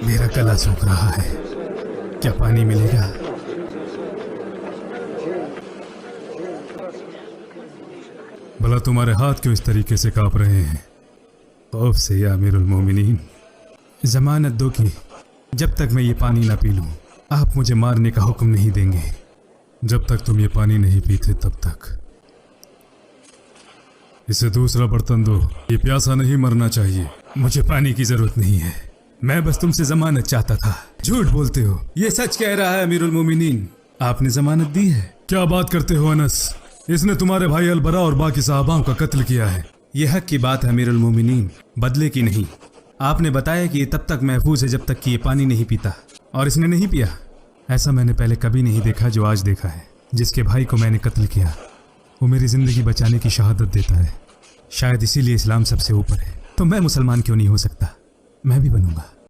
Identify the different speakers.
Speaker 1: मेरा गला सूख रहा है, क्या पानी मिलेगा? भला तुम्हारे हाथ क्यों इस तरीके से कांप रहे हैं? खौफ से या अमीरुल मोमिनीन, जमानत दो कि जब तक मैं ये पानी ना पी लूं आप मुझे मारने का हुक्म नहीं देंगे। जब तक तुम ये पानी नहीं पीते तब तक। इसे दूसरा बर्तन दो, ये प्यासा नहीं मरना चाहिए। मुझे पानी की जरूरत नहीं है, मैं बस तुमसे जमानत चाहता था। झूठ बोलते हो, ये सच कह रहा है अमीरुल मोमिनीन, आपने जमानत दी है। क्या बात करते हो अनस, इसने तुम्हारे भाई अलबरा और बाकी साहबाओं का कत्ल किया है। यह हक की बात है अमीरुल मोमिनीन, बदले की नहीं। आपने बताया कि ये तब तक महफूज है जब तक कि ये पानी नहीं पीता, और इसने नहीं पिया। ऐसा मैंने पहले कभी नहीं देखा जो आज देखा है। जिसके भाई को मैंने कत्ल किया वो मेरी जिंदगी बचाने की शहादत देता है। शायद इसीलिए इस्लाम सबसे ऊपर है। तो मैं मुसलमान क्यों नहीं हो सकता? मैं भी बनूंगा।